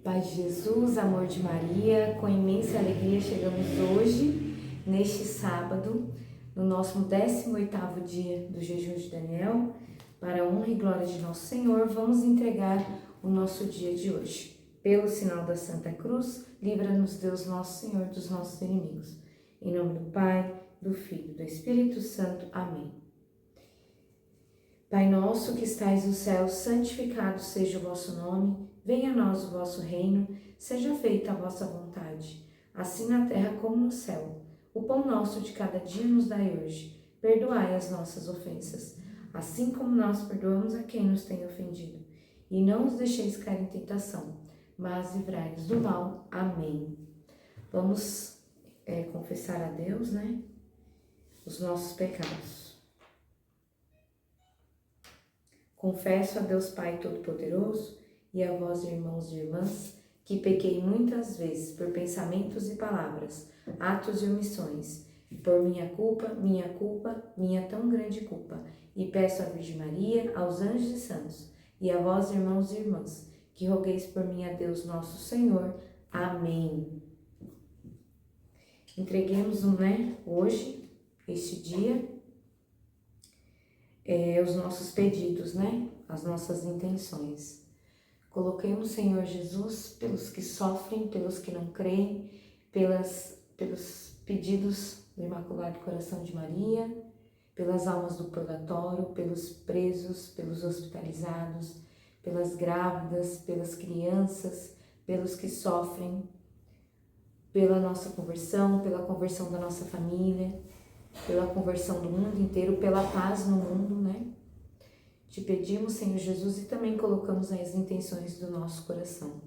Paz de Jesus, amor de Maria, com imensa alegria chegamos hoje, neste sábado, no nosso 18º dia do jejum de Daniel, para a honra e glória de nosso Senhor, vamos entregar o nosso dia de hoje. Pelo sinal da Santa Cruz, livra-nos Deus nosso Senhor dos nossos inimigos. Em nome do Pai, do Filho e do Espírito Santo. Amém. Pai nosso que estais no céu, santificado seja o vosso nome. Venha a nós o vosso reino, seja feita a vossa vontade, assim na terra como no céu. O pão nosso de cada dia nos dai hoje. Perdoai as nossas ofensas, assim como nós perdoamos a quem nos tem ofendido. E não os deixeis cair em tentação, mas livrai-nos do mal. Amém. Vamos confessar a Deus, os nossos pecados. Confesso a Deus Pai Todo-Poderoso e a vós, irmãos e irmãs, que pequei muitas vezes por pensamentos e palavras, atos e omissões, por minha culpa, minha tão grande culpa, e peço à Virgem Maria, aos anjos e santos, e a vós, irmãos e irmãs, que rogueis por mim a Deus nosso Senhor. Amém. Entreguemos, hoje, este dia, os nossos pedidos, as nossas intenções. Coloquemos, Senhor Jesus, pelos que sofrem, pelos que não creem, pelos pedidos do Imaculado Coração de Maria, pelas almas do purgatório, pelos presos, pelos hospitalizados, pelas grávidas, pelas crianças, pelos que sofrem, pela nossa conversão, pela conversão da nossa família, pela conversão do mundo inteiro, pela paz no mundo, Te pedimos, Senhor Jesus, e também colocamos as intenções do nosso coração.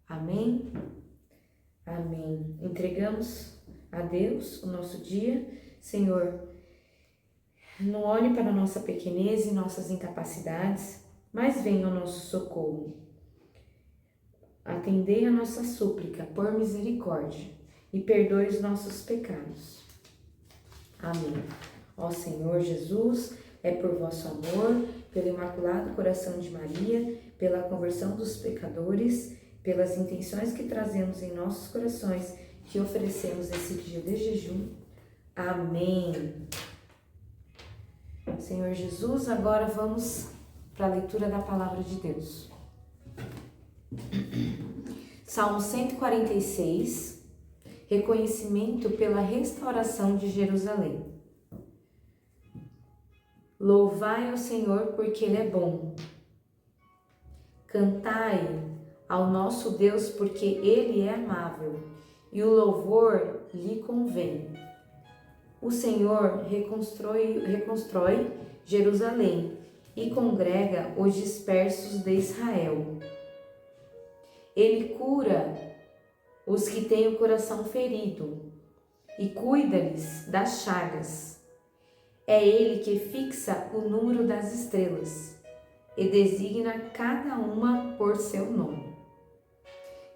Amém? Amém. Entregamos a Deus o nosso dia. Senhor, não olhe para a nossa pequenez e nossas incapacidades, mas venha ao nosso socorro. Atendei a nossa súplica por misericórdia e perdoe os nossos pecados. Amém. Ó Senhor Jesus, é por vosso amor, pelo Imaculado Coração de Maria, pela conversão dos pecadores, pelas intenções que trazemos em nossos corações, que oferecemos esse dia de jejum. Amém. Senhor Jesus, agora vamos para a leitura da Palavra de Deus. Salmo 146, reconhecimento pela restauração de Jerusalém. Louvai ao Senhor porque Ele é bom. Cantai ao nosso Deus porque Ele é amável e o louvor lhe convém. O Senhor reconstrói Jerusalém e congrega os dispersos de Israel. Ele cura os que têm o coração ferido e cuida-lhes das chagas. É Ele que fixa o número das estrelas e designa cada uma por seu nome.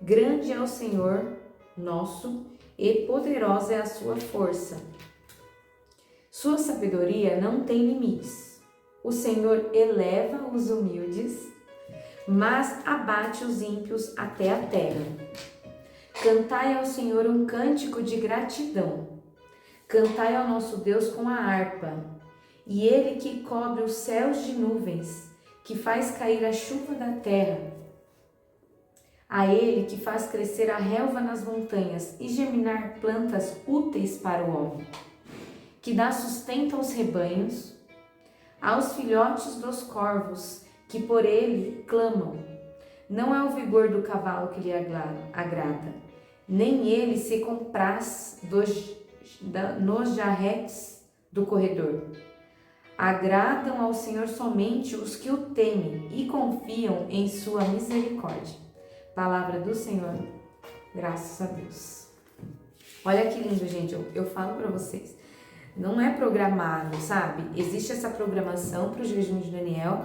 Grande é o Senhor nosso e poderosa é a sua força. Sua sabedoria não tem limites. O Senhor eleva os humildes, mas abate os ímpios até a terra. Cantai ao Senhor um cântico de gratidão. Cantai ao nosso Deus com a harpa. E Ele que cobre os céus de nuvens, que faz cair a chuva da terra. A Ele que faz crescer a relva nas montanhas e germinar plantas úteis para o homem, que dá sustento aos rebanhos, aos filhotes dos corvos, que por Ele clamam. Não é o vigor do cavalo que lhe agrada, nem Ele se compraz nos jarretes do corredor. Agradam ao Senhor somente os que o temem e confiam em sua misericórdia. Palavra do Senhor, graças a Deus. Olha que lindo, gente, eu falo para vocês. não é programado, sabe? Existe essa programação para o jejum de Daniel,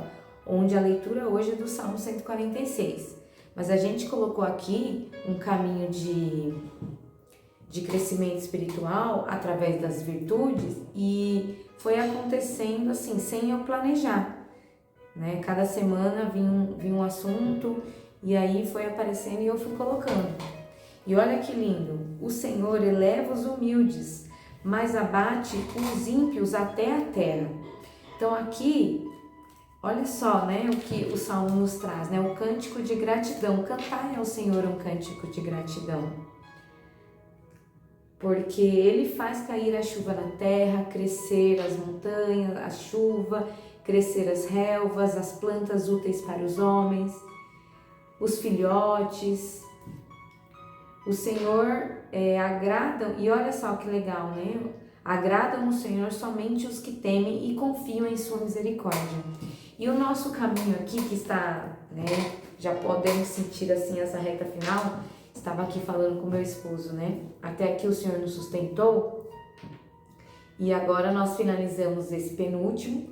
onde a leitura hoje é do Salmo 146. Mas a gente colocou aqui um caminho de crescimento espiritual através das virtudes e foi acontecendo assim, sem eu planejar, né? Cada semana vinha um assunto e aí foi aparecendo e eu fui colocando. E olha que lindo, o Senhor eleva os humildes, mas abate os ímpios até a terra. Então aqui, olha só, né, o que o Salmo nos traz, né? O cântico de gratidão, cantar ao Senhor um cântico de gratidão. Porque Ele faz cair a chuva na terra, crescer as montanhas, a chuva, crescer as relvas, as plantas úteis para os homens, os filhotes. O Senhor agradam, e olha só que legal, né? Agradam o Senhor somente os que temem e confiam em sua misericórdia. E o nosso caminho aqui que está, né? Já podemos sentir assim essa reta final. Estava aqui falando com meu esposo, né? Até aqui o Senhor nos sustentou. E agora nós finalizamos esse penúltimo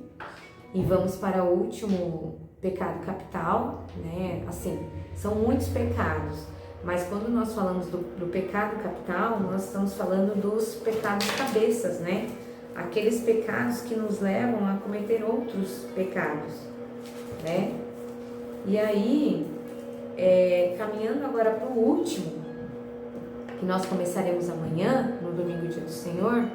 e vamos para o último pecado capital, né? Assim, são muitos pecados. Mas quando nós falamos do pecado capital, nós estamos falando dos pecados cabeças, né? Aqueles pecados que nos levam a cometer outros pecados, né? E aí, caminhando agora para o último, que nós começaremos amanhã, no domingo dia do Senhor,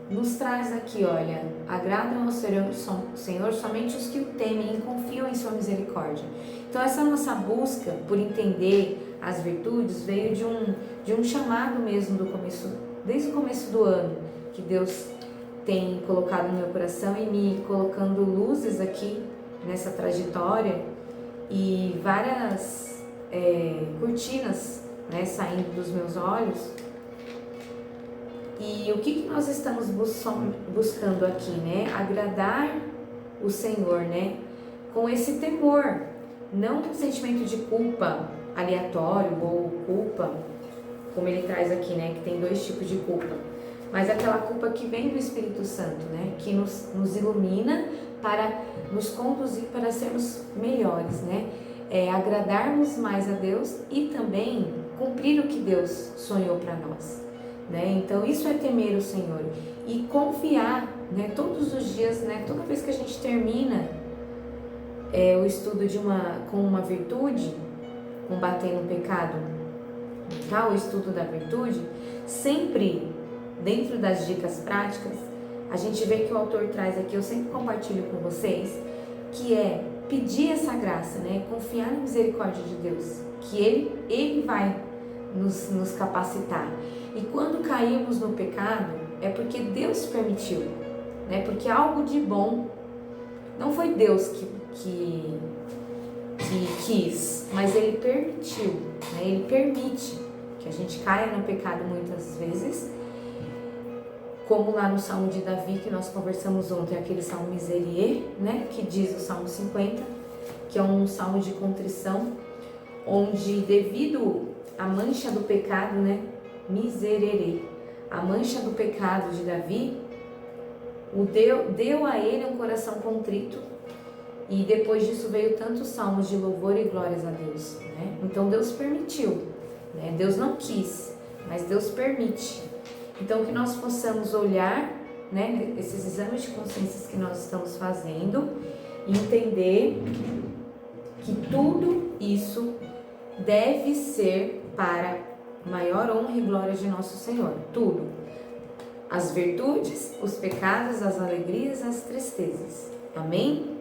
nos traz aqui, olha, agradam ao Senhor somente os que o temem e confiam em sua misericórdia. Então essa nossa busca por entender as virtudes veio de um chamado mesmo desde o começo do ano, que Deus tem colocado no meu coração e me colocando luzes aqui nessa trajetória e várias cortinas, né, saindo dos meus olhos. E o que nós estamos buscando aqui, né? Agradar o Senhor, né? Com esse temor, não com sentimento de culpa aleatório ou culpa, como ele traz aqui, né? Que tem dois tipos de culpa, mas aquela culpa que vem do Espírito Santo, né? Que nos ilumina para nos conduzir para sermos melhores, né? Agradarmos mais a Deus e também cumprir o que Deus sonhou para nós. Né? Então isso é temer o Senhor e confiar, né? Todos os dias, né? Toda vez que a gente termina o estudo com uma virtude, combatendo o pecado, o estudo da virtude, sempre dentro das dicas práticas, a gente vê que o autor traz aqui, eu sempre compartilho com vocês, que é pedir essa graça, né? Confiar na misericórdia de Deus, que Ele vai nos capacitar. E quando caímos no pecado, é porque Deus permitiu, né? Porque algo de bom, não foi Deus que quis, mas Ele permitiu, né? Ele permite que a gente caia no pecado muitas vezes, como lá no Salmo de Davi, que nós conversamos ontem, aquele Salmo Miserere, né? Que diz o Salmo 50, que é um salmo de contrição, onde devido à mancha do pecado, né? Miserere, a mancha do pecado de Davi, deu a ele um coração contrito, e depois disso veio tantos salmos de louvor e glórias a Deus, né? Então Deus permitiu, né? Deus não quis, mas Deus permite. Então que nós possamos olhar, né, esses exames de consciência que nós estamos fazendo e entender que tudo isso deve ser para maior honra e glória de nosso Senhor, tudo. As virtudes, os pecados, as alegrias, as tristezas. Amém?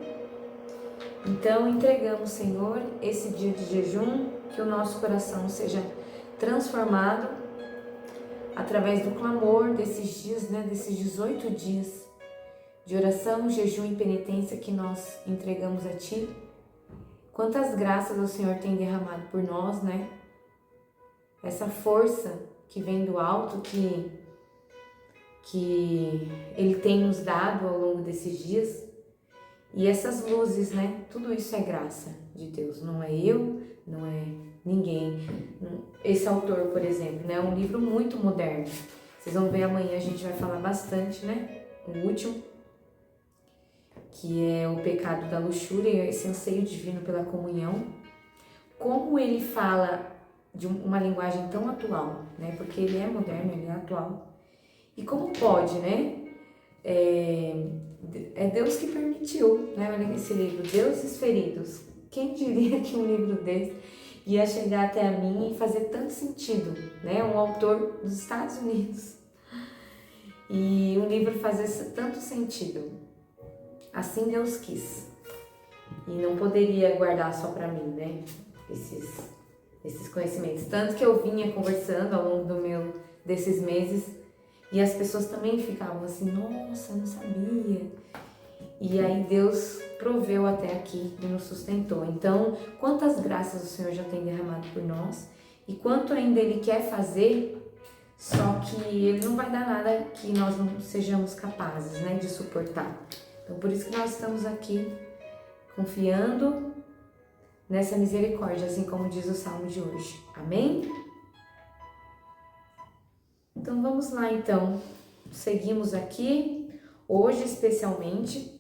Então, entregamos, Senhor, esse dia de jejum, que o nosso coração seja transformado através do clamor desses dias, né, desses 18 dias de oração, jejum e penitência que nós entregamos a Ti. Quantas graças o Senhor tem derramado por nós, né? Essa força que vem do alto, que Ele tem nos dado ao longo desses dias. E essas luzes, né? Tudo isso é graça de Deus. Não é eu, não é ninguém. Esse autor, por exemplo, né? É um livro muito moderno. Vocês vão ver amanhã, a gente vai falar bastante, né? O último, que é o pecado da luxúria, esse anseio divino pela comunhão. Como ele fala de uma linguagem tão atual, né? Porque ele é moderno, ele é atual. E como pode, né? É Deus que permitiu, né? Olha esse livro, Deuses Feridos. Quem diria que um livro desse ia chegar até a mim e fazer tanto sentido, né? Um autor dos Estados Unidos. E um livro fazer tanto sentido. Assim Deus quis. E não poderia guardar só para mim, né? Esses conhecimentos. Tanto que eu vinha conversando ao longo desses meses e as pessoas também ficavam assim, nossa, não sabia. E aí Deus proveu até aqui e nos sustentou. Então, quantas graças o Senhor já tem derramado por nós e quanto ainda Ele quer fazer, só que Ele não vai dar nada que nós não sejamos capazes, né, de suportar. Então, por isso que nós estamos aqui confiando nessa misericórdia, assim como diz o Salmo de hoje. Amém? Então vamos lá então, seguimos aqui, hoje especialmente,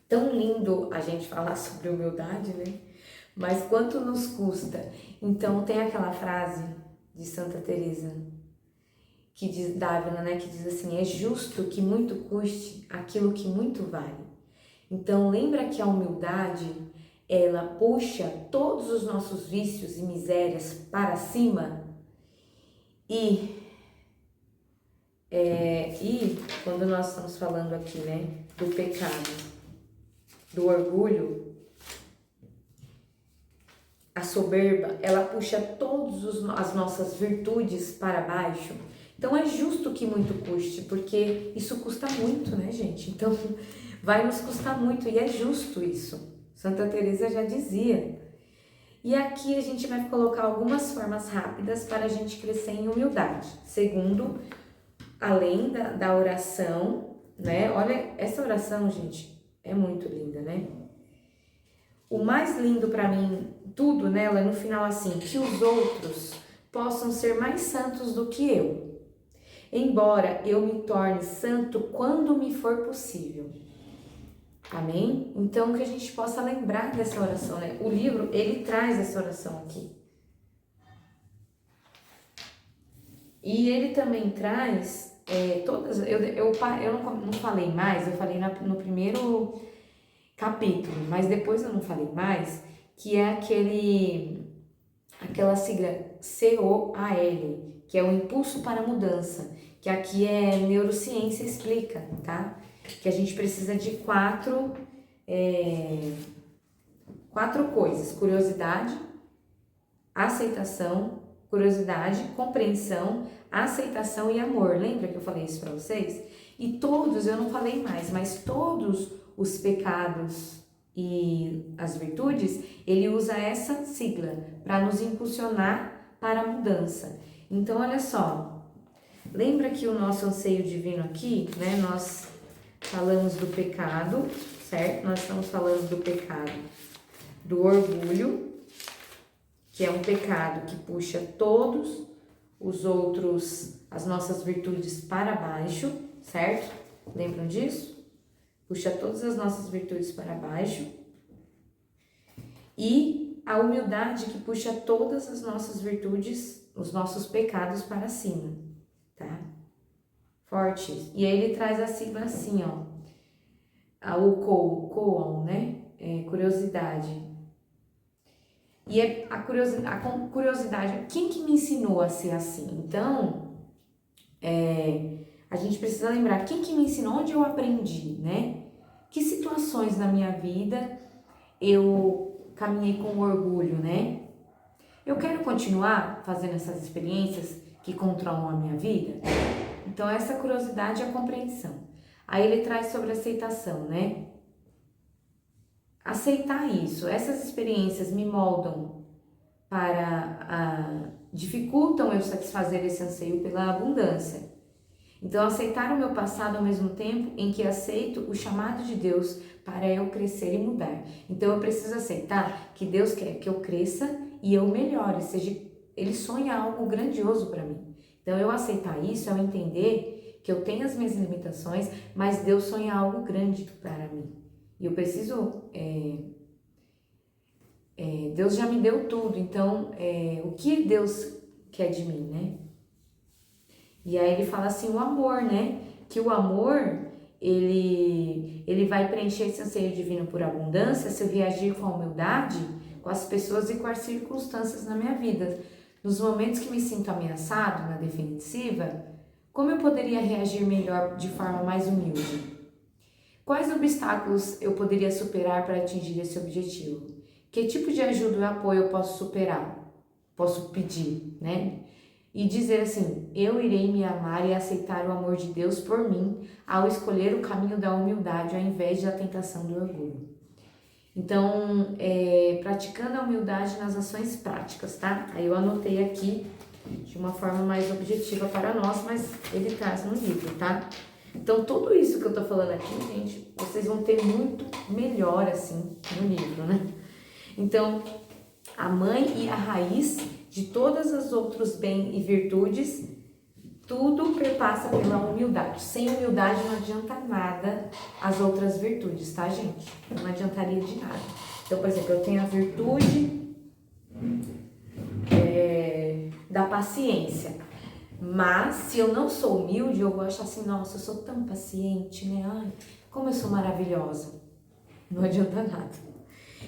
tão lindo a gente falar sobre humildade, né? Mas quanto nos custa? Então tem aquela frase de Santa Teresa, que diz, d'Ávila, né? Que diz assim, é justo que muito custe aquilo que muito vale. Então lembra que a humildade, ela puxa todos os nossos vícios e misérias para cima e quando nós estamos falando aqui, né, do pecado, do orgulho, a soberba, ela puxa todas as nossas virtudes para baixo. Então é justo que muito custe, porque isso custa muito, né, gente? Então vai nos custar muito e é justo isso. Santa Teresa já dizia. E aqui a gente vai colocar algumas formas rápidas para a gente crescer em humildade. Segundo, além da oração, né? Olha, essa oração, gente, é muito linda, né? O mais lindo para mim, tudo nela, é no final assim, que os outros possam ser mais santos do que eu, embora eu me torne santo quando me for possível. Amém? Então, que a gente possa lembrar dessa oração, né? O livro, ele traz essa oração aqui. E ele também traz todas... Eu não falei mais, eu falei no primeiro capítulo, mas depois eu não falei mais, que é aquela sigla COAL, que é o Impulso para a Mudança, que aqui é neurociência explica, tá? Que a gente precisa de quatro coisas: curiosidade, aceitação, compreensão, aceitação e amor. Lembra que eu falei isso para vocês? E todos, eu não falei mais, mas todos os pecados e as virtudes, ele usa essa sigla para nos impulsionar para a mudança. Então, olha só, lembra que o nosso anseio divino aqui, né? Nós falamos do pecado, certo? Nós estamos falando do pecado do orgulho, que é um pecado que puxa todos os outros, as nossas virtudes para baixo, certo? Lembram disso? Puxa todas as nossas virtudes para baixo. E a humildade que puxa todas as nossas virtudes, os nossos pecados para cima, tá? Forte. E aí ele traz a sigla assim, ó. O COAL, né? Curiosidade. E a curiosidade, quem que me ensinou a ser assim? Então, a gente precisa lembrar quem que me ensinou, onde eu aprendi, né? Que situações na minha vida eu caminhei com orgulho, né? Eu quero continuar fazendo essas experiências que controlam a minha vida? Então, essa curiosidade e a compreensão. Aí ele traz sobre aceitação, né? Aceitar isso, essas experiências me moldam dificultam eu satisfazer esse anseio pela abundância. Então, aceitar o meu passado ao mesmo tempo em que aceito o chamado de Deus para eu crescer e mudar. Então, eu preciso aceitar que Deus quer que eu cresça e eu melhore, Ele sonha algo grandioso para mim. Então, eu aceitar isso é eu entender que eu tenho as minhas limitações, mas Deus sonha algo grande para mim. E eu preciso... Deus já me deu tudo, então, o que Deus quer de mim, né? E aí ele fala assim, o amor, né? Que o amor, ele vai preencher esse anseio divino por abundância se eu reagir com a humildade com as pessoas e com as circunstâncias na minha vida. Nos momentos que me sinto ameaçado, na defensiva, como eu poderia reagir melhor de forma mais humilde? Quais obstáculos eu poderia superar para atingir esse objetivo? Que tipo de ajuda e apoio eu posso superar? Posso pedir, né? E dizer assim, eu irei me amar e aceitar o amor de Deus por mim ao escolher o caminho da humildade ao invés da tentação do orgulho. Então, praticando a humildade nas ações práticas, tá? Aí eu anotei aqui de uma forma mais objetiva para nós, mas ele traz no livro, tá? Então, tudo isso que eu tô falando aqui, gente, vocês vão ter muito melhor, assim, no livro, né? Então, a mãe e a raiz de todas as outros bens e virtudes, tudo perpassa pela humildade. Sem humildade não adianta nada as outras virtudes, tá, gente? Não adiantaria de nada. Então, por exemplo, eu tenho a virtude da paciência. Mas, se eu não sou humilde, eu vou achar assim, nossa, eu sou tão paciente, né? Ai, como eu sou maravilhosa. Não adianta nada.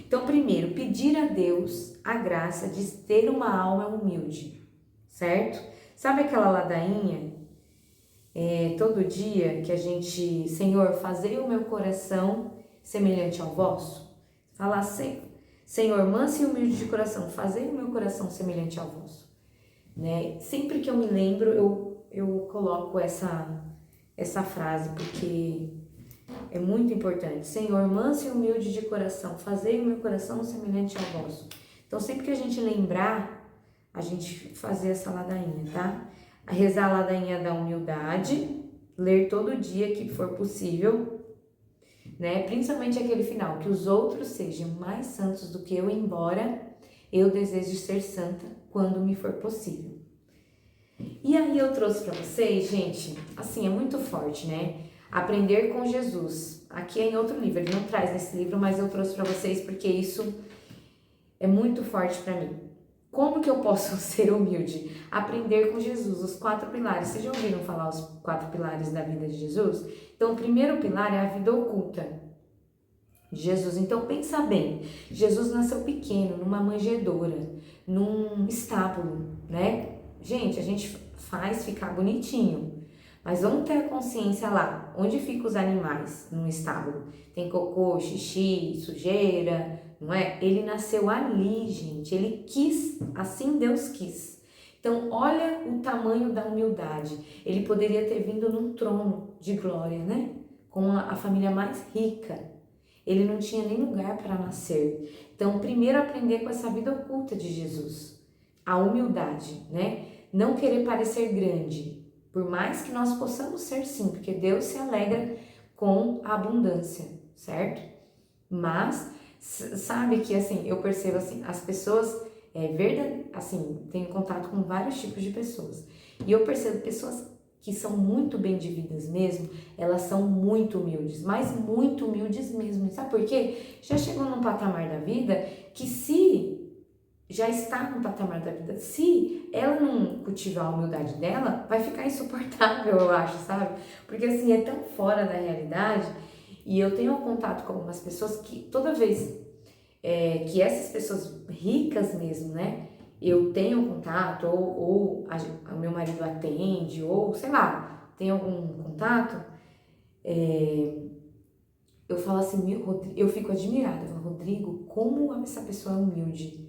Então, primeiro, pedir a Deus a graça de ter uma alma humilde, certo? Sabe aquela ladainha, todo dia que a gente, Senhor, fazei o meu coração semelhante ao vosso? Falar assim, Senhor, manso e humilde de coração, fazei o meu coração semelhante ao vosso. Né? Sempre que eu me lembro, eu coloco essa frase, porque é muito importante. Senhor, manso e humilde de coração, fazei o meu coração semelhante ao vosso. Então, sempre que a gente lembrar, a gente fazer essa ladainha, tá? A rezar a ladainha da humildade, ler todo dia que for possível, né? Principalmente aquele final, que os outros sejam mais santos do que eu, embora eu deseje ser santa quando me for possível. E aí eu trouxe para vocês, gente, assim, é muito forte, né? Aprender com Jesus. Aqui é em outro livro, ele não traz nesse livro, mas eu trouxe para vocês porque isso é muito forte para mim. Como que eu posso ser humilde? Aprender com Jesus, os 4 pilares. Vocês já ouviram falar os 4 pilares da vida de Jesus? Então, o primeiro pilar é a vida oculta de Jesus. Então, pensa bem, Jesus nasceu pequeno, numa manjedoura, num estábulo, né? Gente, a gente faz ficar bonitinho, mas vamos ter a consciência lá, onde ficam os animais no estábulo? Tem cocô, xixi, sujeira, não é? Ele nasceu ali, gente, ele quis, assim Deus quis. Então, olha o tamanho da humildade. Ele poderia ter vindo num trono de glória, né? Com a família mais rica. Ele não tinha nem lugar para nascer. Então, primeiro aprender com essa vida oculta de Jesus. A humildade, né? Não querer parecer grande, por mais que nós possamos ser sim, porque Deus se alegra com a abundância, certo? Mas, sabe que assim, eu percebo assim, as pessoas, assim, tenho contato com vários tipos de pessoas, e eu percebo pessoas que são muito bem de vidas mesmo, elas são muito humildes, mas muito humildes mesmo, sabe por quê? Já chegou num patamar da vida que se já está no patamar da vida, se ela não cultivar a humildade dela, vai ficar insuportável, eu acho, sabe? Porque assim, é tão fora da realidade, e eu tenho contato com algumas pessoas que toda vez que essas pessoas ricas mesmo, né, eu tenho contato, ou o meu marido atende, ou sei lá, tem algum contato, eu falo assim, eu fico admirada, eu falo, Rodrigo, como essa pessoa é humilde.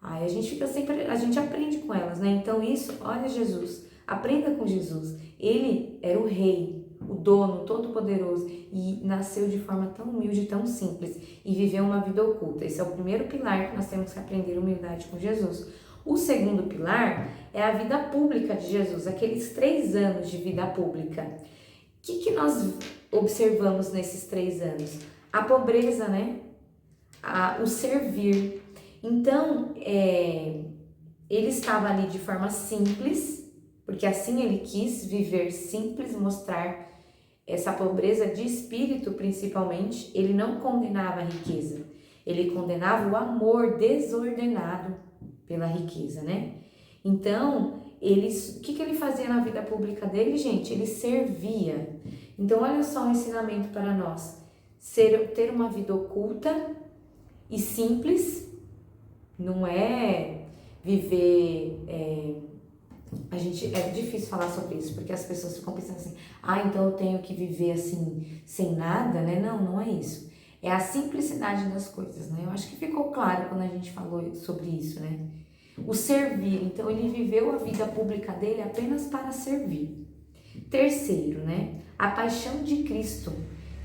Aí a gente fica sempre, a gente aprende com elas, né? Então isso, olha Jesus, aprenda com Jesus. Ele era o rei, o dono, todo-poderoso, e nasceu de forma tão humilde, tão simples, e viveu uma vida oculta. Esse é o primeiro pilar que nós temos que aprender, humildade com Jesus. O segundo pilar é a vida pública de Jesus, aqueles 3 anos de vida pública. O que nós observamos nesses 3 anos? A pobreza, né? O servir. Então, ele estava ali de forma simples, porque assim ele quis viver simples, mostrar essa pobreza de espírito principalmente. Ele não condenava a riqueza, ele condenava o amor desordenado pela riqueza, né? Então, o que ele fazia na vida pública dele, gente? Ele servia. Então, olha só um ensinamento para nós. Ter uma vida oculta e simples não é viver... É difícil falar sobre isso, porque as pessoas ficam pensando assim, então eu tenho que viver assim, sem nada, né? Não, não é isso. É a simplicidade das coisas, né? Eu acho que ficou claro quando a gente falou sobre isso, né? O servir, então ele viveu a vida pública dele apenas para servir. Terceiro, né? A paixão de Cristo.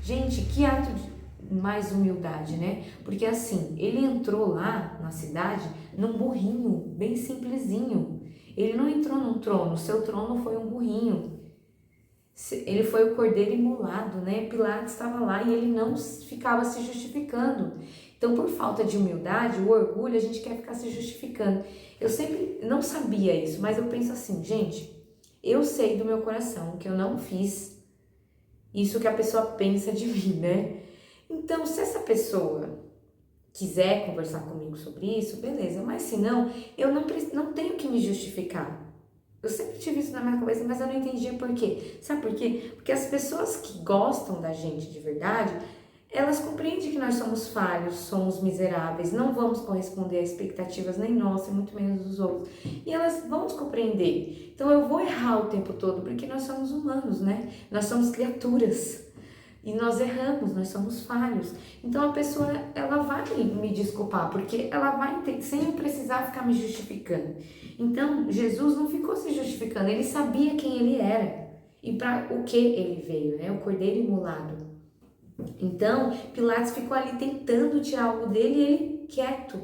Gente, que ato de mais humildade, né? Porque assim, ele entrou lá na cidade num burrinho, bem simplesinho. Ele não entrou num trono, seu trono foi um burrinho. Ele foi o cordeiro imolado, né? Pilatos estava lá e ele não ficava se justificando. Então, por falta de humildade, o orgulho, a gente quer ficar se justificando. Eu sempre não sabia isso, mas eu penso assim, gente, eu sei do meu coração que eu não fiz isso que a pessoa pensa de mim, né? Então, se essa pessoa quiser conversar comigo sobre isso, beleza, mas se não, eu não tenho que me justificar. Eu sempre tive isso na minha cabeça, mas eu não entendia por quê. Sabe por quê? Porque as pessoas que gostam da gente de verdade, elas compreendem que nós somos falhos, somos miseráveis, não vamos corresponder a expectativas nem nossas, muito menos dos outros. E elas vão nos compreender. Então eu vou errar o tempo todo, porque nós somos humanos, né? Nós somos criaturas. E nós erramos, nós somos falhos. Então a pessoa, ela vai me desculpar, porque ela vai ter, sem eu precisar ficar me justificando. Então Jesus não ficou se justificando, ele sabia quem ele era e para o que ele veio, né? O cordeiro imolado. Então Pilatos ficou ali tentando tirar algo dele e ele quieto.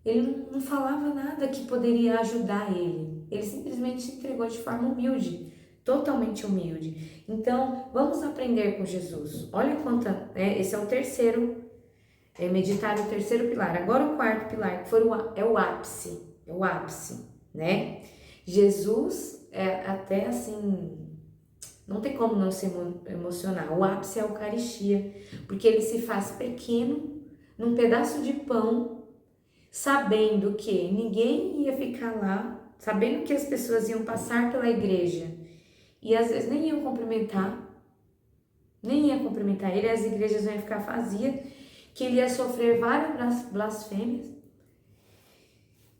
Ele não falava nada que poderia ajudar ele. Ele simplesmente se entregou de forma humilde. Totalmente humilde. Então, vamos aprender com Jesus. Olha quanta, esse é o terceiro, meditar o terceiro pilar. Agora o quarto pilar, que é o ápice, né? Jesus até assim, não tem como não se emocionar. O ápice é a Eucaristia, porque ele se faz pequeno, num pedaço de pão, sabendo que ninguém ia ficar lá, sabendo que as pessoas iam passar pela igreja, e às vezes nem ia cumprimentar ele, as igrejas iam ficar vazias, que ele ia sofrer várias blasfêmias,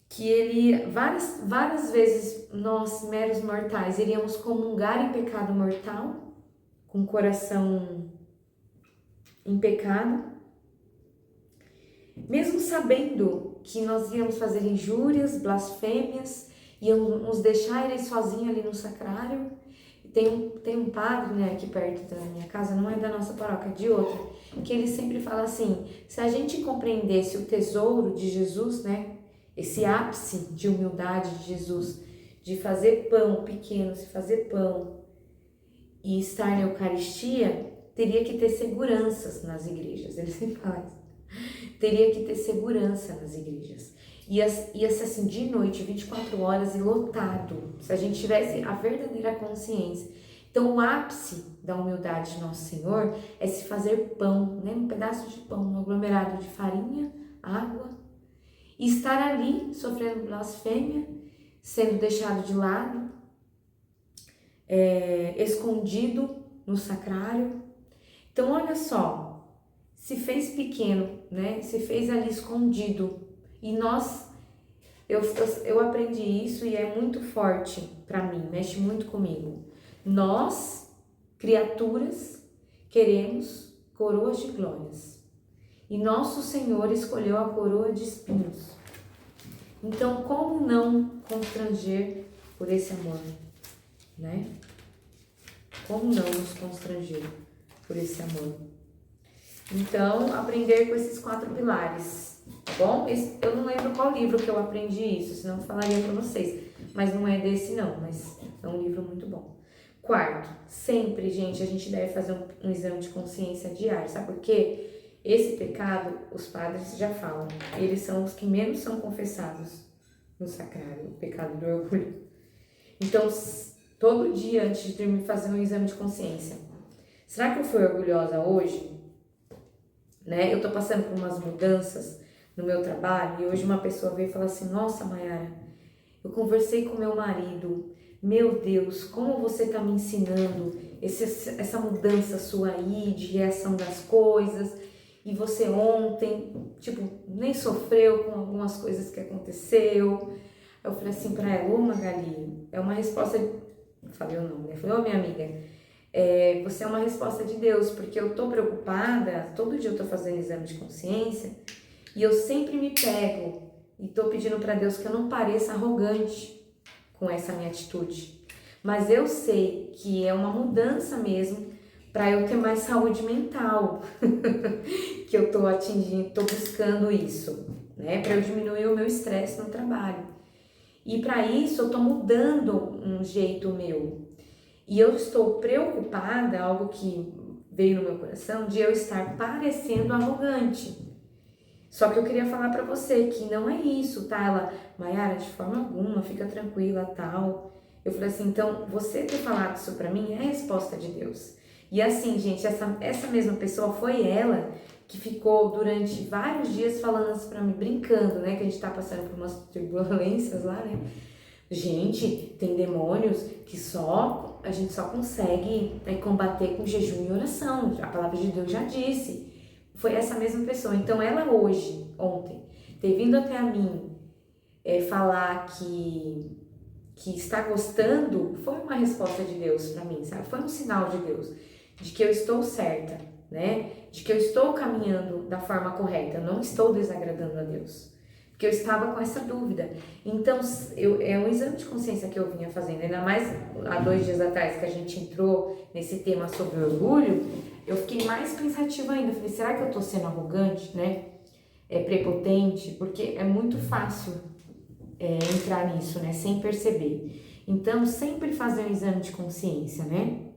que ele, várias vezes nós, meros mortais, iríamos comungar em pecado mortal, com o coração em pecado, mesmo sabendo que nós íamos fazer injúrias, blasfêmias, iam nos deixar ele sozinho ali no sacrário. Tem um padre, né, aqui perto da minha casa, não é da nossa paróquia, é de outra, que ele sempre fala assim, se a gente compreendesse o tesouro de Jesus, né, esse ápice de humildade de Jesus, de fazer pão pequeno, se fazer pão e estar na Eucaristia, teria que ter seguranças nas igrejas, ele sempre fala isso, teria que ter segurança nas igrejas. Ia ser assim, de noite, 24 horas e lotado, se a gente tivesse a verdadeira consciência. Então, o ápice da humildade de Nosso Senhor é se fazer pão, né? Um pedaço de pão, um aglomerado de farinha, água, e estar ali sofrendo blasfêmia, sendo deixado de lado, escondido no sacrário. Então, olha só, se fez pequeno, né? Se fez ali escondido. E eu aprendi isso e é muito forte para mim, mexe muito comigo. Nós, criaturas, queremos coroas de glórias. E nosso Senhor escolheu a coroa de espinhos. Então, como não constranger por esse amor, né? Como não nos constranger por esse amor? Então, aprender com esses 4 pilares. Bom, eu não lembro qual livro que eu aprendi isso, senão eu falaria para vocês. Mas não é desse não, mas é um livro muito bom. Quarto, sempre, gente, a gente deve fazer um exame de consciência diário. Sabe por quê? Esse pecado, os padres já falam, eles são os que menos são confessados no sacrário, o pecado do orgulho. Então, todo dia antes de dormir, fazer um exame de consciência. Será que eu fui orgulhosa hoje? Né? Eu tô passando por umas mudanças no meu trabalho e hoje uma pessoa veio e falou assim: nossa, Mayara, eu conversei com meu marido, meu Deus, como você tá me ensinando essa mudança sua aí de reação das coisas, e você ontem, tipo, nem sofreu com algumas coisas que aconteceu. Eu falei assim pra ela: ô Magali, é uma resposta, falei o nome, né? Falei: ô minha amiga, você é uma resposta de Deus, porque eu tô preocupada, todo dia eu tô fazendo exame de consciência, e eu sempre me pego e tô pedindo para Deus que eu não pareça arrogante com essa minha atitude. Mas eu sei que é uma mudança mesmo para eu ter mais saúde mental, que eu tô atingindo, tô buscando isso, né? Para eu diminuir o meu estresse no trabalho. E para isso eu tô mudando um jeito meu. E eu estou preocupada, algo que veio no meu coração, de eu estar parecendo arrogante. Só que eu queria falar pra você que não é isso, tá? Ela: Mayara, de forma alguma, fica tranquila, tal. Eu falei assim: então, você ter falado isso pra mim é a resposta de Deus. E assim, gente, essa mesma pessoa foi ela que ficou durante vários dias falando isso pra mim, brincando, né? Que a gente tá passando por umas turbulências lá, né? Gente, tem demônios que a gente só consegue combater com jejum e oração. A palavra de Deus já disse. Foi essa mesma pessoa. Então ela ontem, ter vindo até a mim falar que está gostando, foi uma resposta de Deus para mim, sabe? Foi um sinal de Deus, de que eu estou certa, né? De que eu estou caminhando da forma correta, eu não estou desagradando a Deus. Porque eu estava com essa dúvida. Então, é um exame de consciência que eu vinha fazendo, ainda mais há 2 dias atrás que a gente entrou nesse tema sobre orgulho, eu fiquei mais pensativa ainda. Eu falei: será que eu tô sendo arrogante, né? Prepotente? Porque é muito fácil entrar nisso, né? Sem perceber. Então, sempre fazer um exame de consciência, né?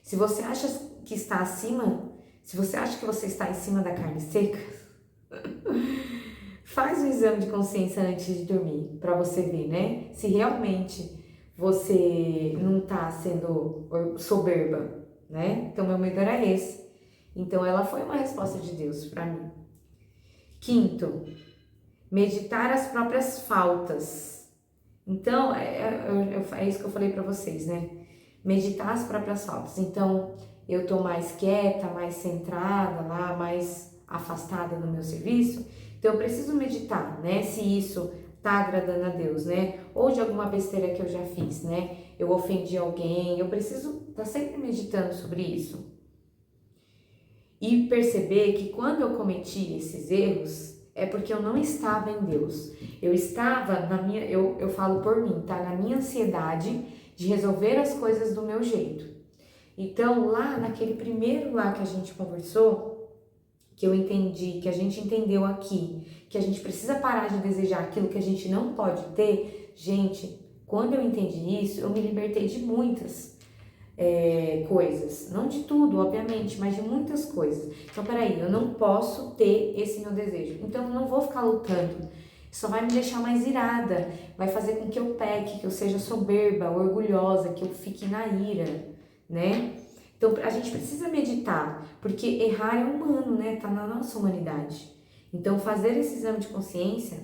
Se você acha que está acima, se você acha que você está em cima da carne seca, faz um exame de consciência antes de dormir, para você ver, né? Se realmente você não tá sendo soberba, né? Então, meu medo era esse. Então, ela foi uma resposta de Deus para mim. Quinto, meditar as próprias faltas. Então, é isso que eu falei para vocês, né? Meditar as próprias faltas. Então, eu tô mais quieta, mais centrada lá, mais afastada no meu serviço. Então, eu preciso meditar, né? Se isso tá agradando a Deus, né? Ou de alguma besteira que eu já fiz, né? Eu ofendi alguém, eu preciso estar sempre meditando sobre isso. E perceber que quando eu cometi esses erros, é porque eu não estava em Deus. Eu estava eu falo por mim, tá? Na minha ansiedade de resolver as coisas do meu jeito. Então, lá naquele primeiro lá que a gente conversou, que eu entendi, que a gente entendeu aqui, que a gente precisa parar de desejar aquilo que a gente não pode ter, gente, quando eu entendi isso, eu me libertei de muitas coisas, não de tudo, obviamente, mas de muitas coisas. Então, peraí, eu não posso ter esse meu desejo, então eu não vou ficar lutando, só vai me deixar mais irada, vai fazer com que eu peque, que eu seja soberba, orgulhosa, que eu fique na ira, né? Então, a gente precisa meditar, porque errar é humano, né? Tá na nossa humanidade. Então, fazer esse exame de consciência,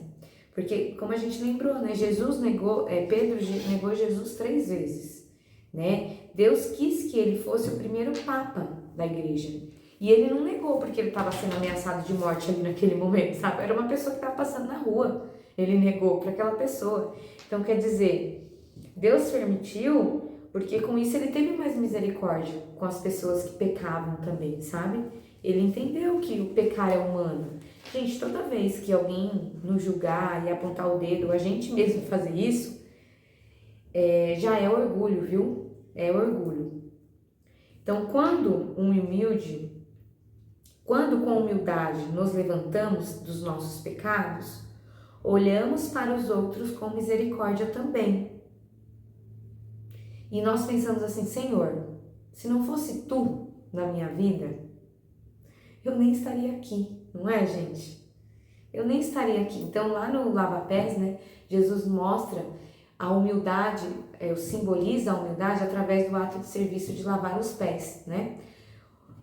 porque, como a gente lembrou, né? Pedro negou Jesus 3 vezes, né? Deus quis que ele fosse o primeiro papa da igreja. E ele não negou porque ele estava sendo ameaçado de morte ali naquele momento, sabe? Era uma pessoa que estava passando na rua. Ele negou para aquela pessoa. Então, quer dizer, Deus permitiu porque com isso ele teve mais misericórdia com as pessoas que pecavam também, sabe? Ele entendeu que o pecar é humano. Gente, toda vez que alguém nos julgar e apontar o dedo, a gente mesmo fazer isso, já é orgulho, viu? É orgulho. Então, quando com humildade nos levantamos dos nossos pecados, olhamos para os outros com misericórdia também. E nós pensamos assim: Senhor, se não fosse Tu na minha vida, eu nem estaria aqui, não é, gente? Eu nem estaria aqui. Então, lá no Lava Pés, né, Jesus mostra A humildade, simboliza a humildade através do ato de serviço de lavar os pés, né?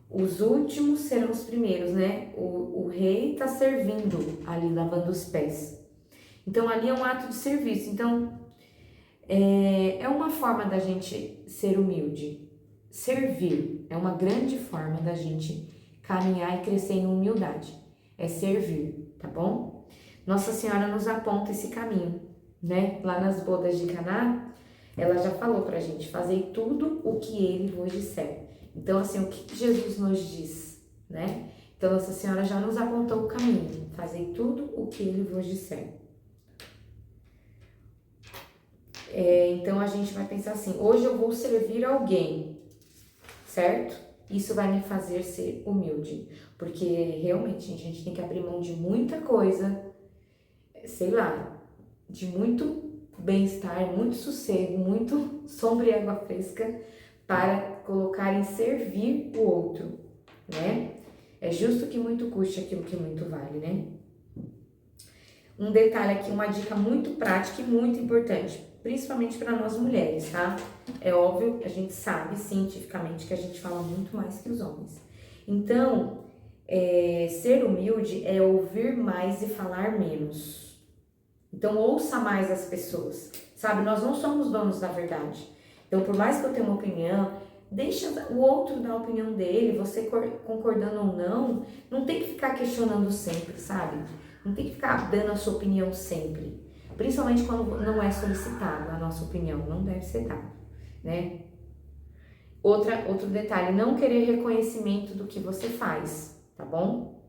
Os últimos serão os primeiros, né? O rei está servindo ali, lavando os pés. Então, ali é um ato de serviço. Então, é uma forma da gente ser humilde. Servir é uma grande forma da gente caminhar e crescer em humildade. É servir, tá bom? Nossa Senhora nos aponta esse caminho, né? Lá nas bodas de Caná, ela já falou pra gente, fazei tudo o que ele vos disser. Então, assim, o que Jesus nos diz, né? Então, Nossa Senhora já nos apontou o caminho, fazei tudo o que ele vos disser. Então, a gente vai pensar assim, hoje eu vou servir alguém, certo? Isso vai me fazer ser humilde, porque realmente a gente tem que abrir mão de muita coisa, sei lá, de muito bem-estar, muito sossego, muito sombra e água fresca para colocar em servir o outro, né? É justo que muito custe aquilo que muito vale, né? Um detalhe aqui, uma dica muito prática e muito importante, principalmente para nós mulheres, tá? É óbvio, a gente sabe cientificamente que a gente fala muito mais que os homens. Então, ser humilde é ouvir mais e falar menos. Então, ouça mais as pessoas, sabe? Nós não somos donos da verdade. Então, por mais que eu tenha uma opinião, deixa o outro dar a opinião dele, você concordando ou não, não tem que ficar questionando sempre, sabe? Não tem que ficar dando a sua opinião sempre. Principalmente quando não é solicitada a nossa opinião, não deve ser dada, né? Outro detalhe, não querer reconhecimento do que você faz, tá bom?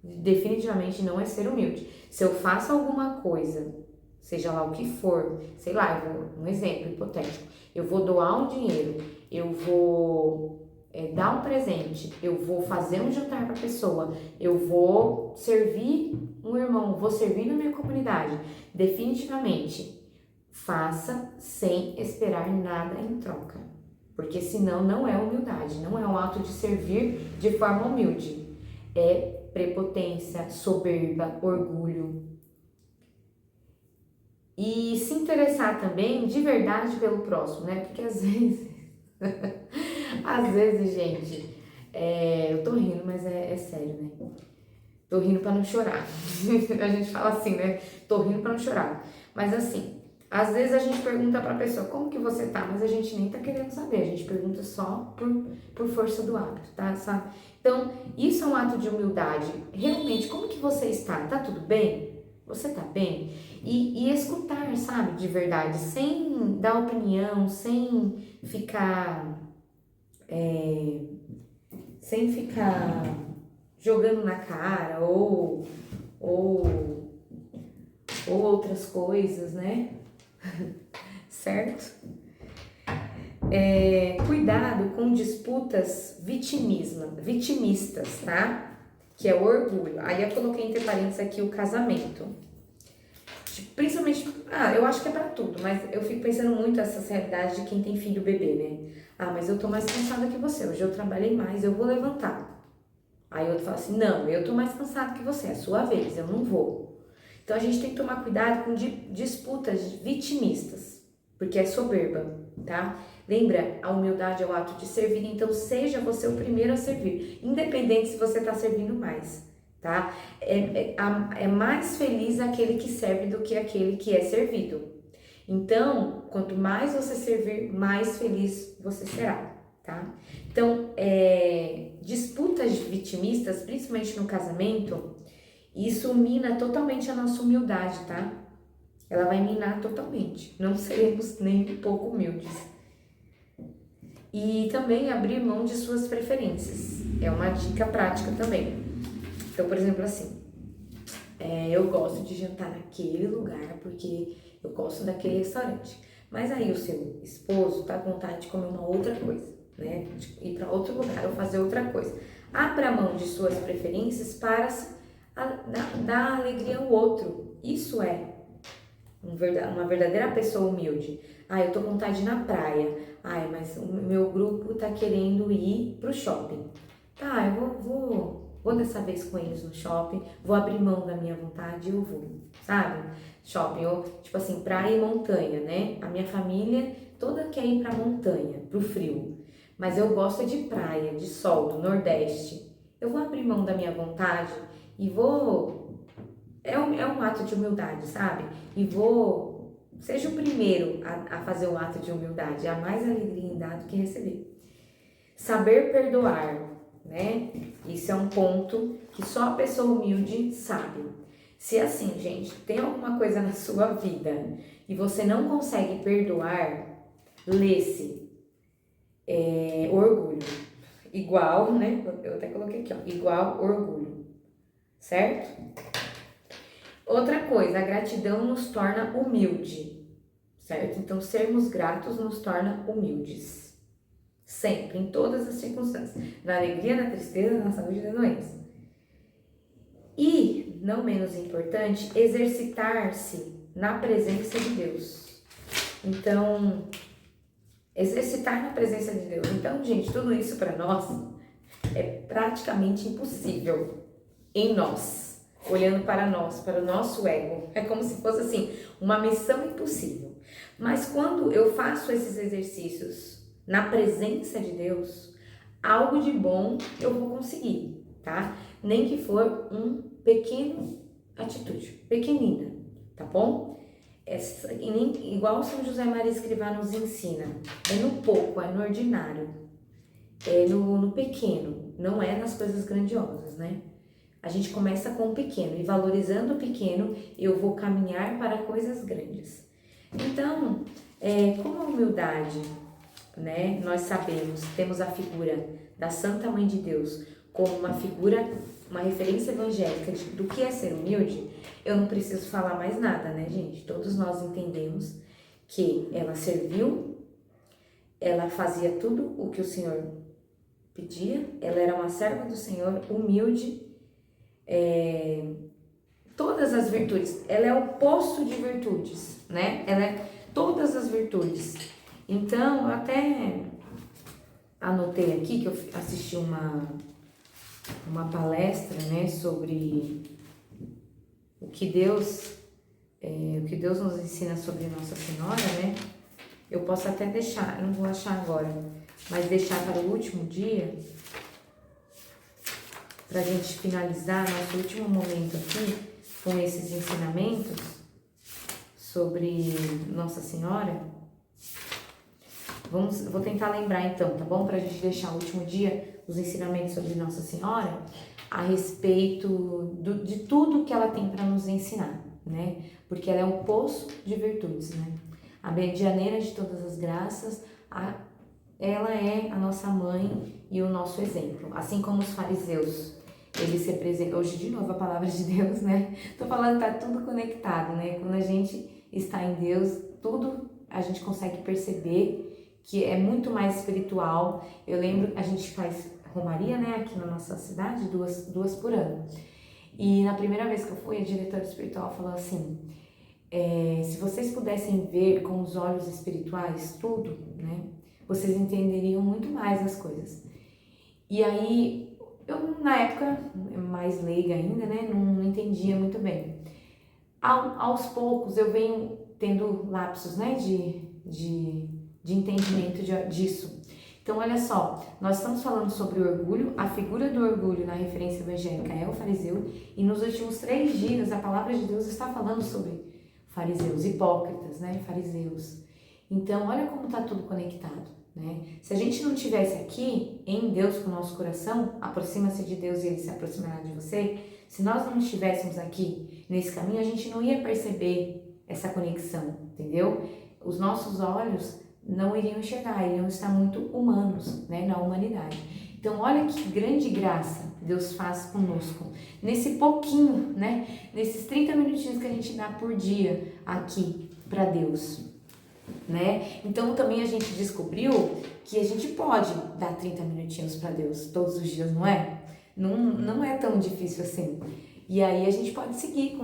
Definitivamente não é ser humilde. Se eu faço alguma coisa, seja lá o que for, sei lá, um exemplo hipotético, eu vou doar um dinheiro, eu vou dar um presente, eu vou fazer um jantar para a pessoa, eu vou servir um irmão, vou servir na minha comunidade, definitivamente faça sem esperar nada em troca, porque senão não é humildade, não é um ato de servir de forma humilde, é prepotência, soberba, orgulho. E se interessar também de verdade pelo próximo, né? Porque às vezes, gente, eu tô rindo, mas é sério, né? Tô rindo pra não chorar. A gente fala assim, né? Tô rindo pra não chorar. Mas assim, às vezes a gente pergunta pra pessoa, como que você tá? Mas a gente nem tá querendo saber, a gente pergunta só por força do hábito, tá? Sabe? Então, isso é um ato de humildade. Realmente, como que você está? Tá tudo bem? Você tá bem? E escutar, sabe, de verdade, sem dar opinião, sem ficar jogando na cara ou outras coisas, né? Certo? Cuidado com disputas vitimistas, tá? Que é o orgulho. Aí eu coloquei entre parênteses aqui o casamento. Principalmente, eu acho que é pra tudo, mas eu fico pensando muito nessa realidade de quem tem filho bebê, né? Mas eu tô mais cansada que você, hoje eu trabalhei mais, eu vou levantar. Aí outro fala assim, não, eu tô mais cansado que você, é a sua vez, eu não vou. Então a gente tem que tomar cuidado com disputas vitimistas, porque é soberba, tá? Lembra, a humildade é o ato de servir, então seja você o primeiro a servir, independente se você tá servindo mais. Tá? É mais feliz aquele que serve do que aquele que é servido. Então, quanto mais você servir, mais feliz você será, tá? Então, disputas vitimistas, principalmente no casamento, isso mina totalmente a nossa humildade, tá? Ela vai minar totalmente. Não seremos nem um pouco humildes. E também abrir mão de suas preferências. É uma dica prática também. Então, por exemplo, assim, eu gosto de jantar naquele lugar porque eu gosto daquele restaurante. Mas aí o seu esposo tá com vontade de comer uma outra coisa, né? De ir para outro lugar ou fazer outra coisa. Abra mão de suas preferências para dar alegria ao outro. Isso é uma verdadeira pessoa humilde. Eu tô com vontade de ir na praia. Mas o meu grupo tá querendo ir pro shopping. Tá, eu vou vou dessa vez com eles no shopping, vou abrir mão da minha vontade, eu vou, sabe? Shopping, ou tipo assim, praia e montanha, né? A minha família toda quer ir pra montanha, pro frio, mas eu gosto de praia, de sol, do Nordeste. Eu vou abrir mão da minha vontade e vou. É um ato de humildade, sabe? E vou. Seja o primeiro a fazer o ato de humildade. Há mais alegria em dar do que receber. Saber perdoar, né? Isso é um ponto que só a pessoa humilde sabe. Se assim, gente, tem alguma coisa na sua vida e você não consegue perdoar, lê-se orgulho. Igual, né? Eu até coloquei aqui, ó. Igual orgulho. Certo? Outra coisa, a gratidão nos torna humilde. Certo? Então, sermos gratos nos torna humildes. Sempre, em todas as circunstâncias. Na alegria, na tristeza, na saúde e na doença. E, não menos importante, exercitar-se na presença de Deus. Então, exercitar na presença de Deus. Então, gente, tudo isso para nós é praticamente impossível em nós, olhando para nós, para o nosso ego. É como se fosse assim, uma missão impossível. Mas quando eu faço esses exercícios na presença de Deus, algo de bom eu vou conseguir, tá? Nem que for um pequeno atitude, pequenina, tá bom? Igual São José Maria Escrivá nos ensina, é no pouco, é no ordinário, é no pequeno, não é nas coisas grandiosas, né? A gente começa com o pequeno e valorizando o pequeno, eu vou caminhar para coisas grandes. Então, como a humildade, né? Nós sabemos, temos a figura da Santa Mãe de Deus como uma figura, uma referência evangélica do que é ser humilde, eu não preciso falar mais nada, né, gente? Todos nós entendemos que ela serviu, ela fazia tudo o que o Senhor pedia, ela era uma serva do Senhor, humilde, todas as virtudes, ela é o poço de virtudes, né? Ela é todas as virtudes. Então, eu até anotei aqui que eu assisti uma palestra, né, sobre o que Deus nos ensina sobre Nossa Senhora, né? Eu posso até deixar, não vou achar agora, mas deixar para o último dia, para a gente finalizar nosso último momento aqui com esses ensinamentos sobre Nossa Senhora. Vou tentar lembrar então, tá bom? Para a gente deixar o último dia os ensinamentos sobre Nossa Senhora a respeito de tudo que ela tem para nos ensinar, né? Porque ela é um poço de virtudes, né? A medianeira de todas as graças, ela é a nossa mãe e o nosso exemplo. Assim como os fariseus, eles representam, hoje de novo a palavra de Deus, né? Tô falando, tá tudo conectado, né? Quando a gente está em Deus, tudo a gente consegue perceber que é muito mais espiritual. Eu lembro, a gente faz romaria, né, aqui na nossa cidade, duas por ano. E na primeira vez que eu fui, a diretora espiritual falou assim, se vocês pudessem ver com os olhos espirituais tudo, né, vocês entenderiam muito mais as coisas. E aí, eu na época, mais leiga ainda, né, não entendia muito bem. Aos poucos eu venho tendo lapsos, né, de entendimento disso. Então, olha só, nós estamos falando sobre o orgulho, a figura do orgulho na referência evangélica é o fariseu, e nos últimos 3 dias a palavra de Deus está falando sobre fariseus, hipócritas, né, fariseus. Então, olha como está tudo conectado, né? Se a gente não estivesse aqui, em Deus com o nosso coração, aproxima-se de Deus e Ele se aproximará de você, se nós não estivéssemos aqui nesse caminho, a gente não ia perceber essa conexão, entendeu? Os nossos olhos não iriam enxergar, iriam estar muito humanos, né, na humanidade. Então, olha que grande graça Deus faz conosco, nesse pouquinho, né, nesses 30 minutinhos que a gente dá por dia aqui para Deus, né? Então, também a gente descobriu que a gente pode dar 30 minutinhos para Deus todos os dias, não é? Não é tão difícil assim. E aí a gente pode seguir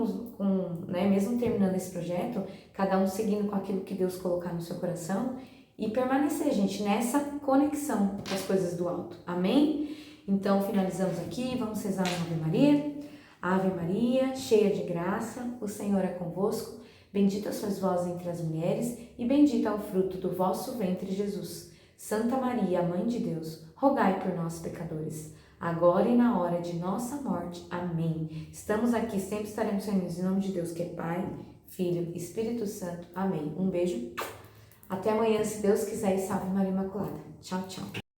né, mesmo terminando esse projeto, cada um seguindo com aquilo que Deus colocar no seu coração e permanecer, gente, nessa conexão com as coisas do alto. Amém? Então, finalizamos aqui, vamos rezar uma Ave Maria. Ave Maria, cheia de graça, o Senhor é convosco. Bendita sois vós entre as mulheres, e bendito é o fruto do vosso ventre, Jesus. Santa Maria, Mãe de Deus, rogai por nós, pecadores, agora e na hora de nossa morte. Amém. Estamos aqui, sempre estaremos reunidos em nome de Deus, que é Pai, Filho e Espírito Santo. Amém. Um beijo. Até amanhã, se Deus quiser, e salve Maria Imaculada. Tchau, tchau.